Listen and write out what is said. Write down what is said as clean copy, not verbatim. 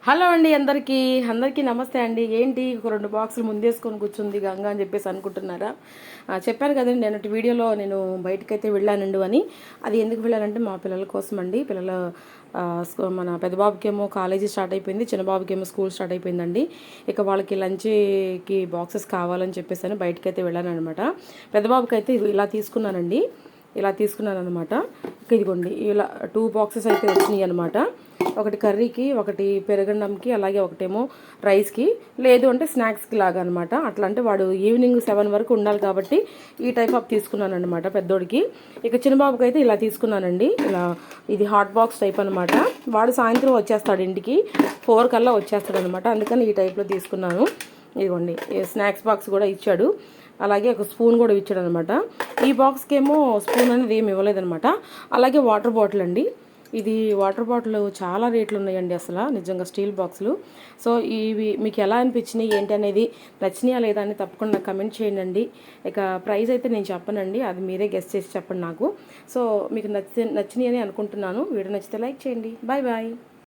Hello అండి, అందరికీ నమస్తే అండి. ఏంటి ఒక 2 బాక్సులు ముందేసుకొని కూర్చుంది గంగ అని చెప్పేసి అనుకుంటున్నారా? చెప్పాను కదండి నేను వీడియోలో నేను బయటకైతే వెళ్ళానండు అని. అది ఎందుకు వెళ్ళానంటే మా పిల్లల కోసం అండి. మన పెద్ద బాబుకేమో కాలేజీ స్టార్ట్ అయిపోయింది, చిన్న బాబుకేమో స్కూల్ స్టార్ట్ అయిపోయిందండి. ఇక వాళ్ళకి లంచ్కి బాక్సెస్ కావాలని చెప్పేసి బయటకైతే వెళ్ళాను అనమాట. పెద్ద బాబుకి అయితే ఇలా తీసుకున్నానండి, ఇలా తీసుకున్నాను అనమాట. ఇదిగోండి ఇలా 2 బాక్సెస్ అయితే వచ్చినాయి అనమాట. ఒకటి కర్రీకి, ఒకటి పెరుగన్నంకి, అలాగే ఒకటేమో రైస్కి, లేదు అంటే స్నాక్స్కి లాగా అనమాట. అట్లా అంటే వాడు ఈవినింగ్ 7 వరకు ఉండాలి కాబట్టి ఈ టైప్ ఆఫ్ తీసుకున్నాను అనమాట పెద్దోడికి. ఇక చిన్నబాబుకి అయితే ఇలా తీసుకున్నానండి. ఇలా ఇది హాట్ బాక్స్ టైప్ అనమాట. వాడు సాయంత్రం వచ్చేస్తాడు, ఇంటికి 4 కల్లా వచ్చేస్తాడు అనమాట. అందుకని ఈ టైప్లో తీసుకున్నాను. ఇదిగోండి స్నాక్స్ బాక్స్ కూడా ఇచ్చాడు, అలాగే ఒక స్పూన్ కూడా ఇచ్చాడు అనమాట. ఈ బాక్స్కి ఏమో స్పూన్ అనేది ఏమి ఇవ్వలేదనమాట. అలాగే వాటర్ బాటిల్ అండి. ఇది వాటర్ బాటిల్ చాలా రేట్లు ఉన్నాయండి అసలు, నిజంగా స్టీల్ బాక్సులు. సో ఇవి మీకు ఎలా అనిపించినాయి ఏంటి అనేది, నచ్చినాయా లేదా అని తప్పకుండా కమెంట్ చేయండి. ఇక ప్రైస్ అయితే నేను చెప్పనండి, అది మీరే గెస్ చేసి చెప్పండి నాకు. సో మీకు నచ్చినాయి అని అనుకుంటున్నాను. వీడియో నచ్చితే లైక్ చేయండి. Bye bye.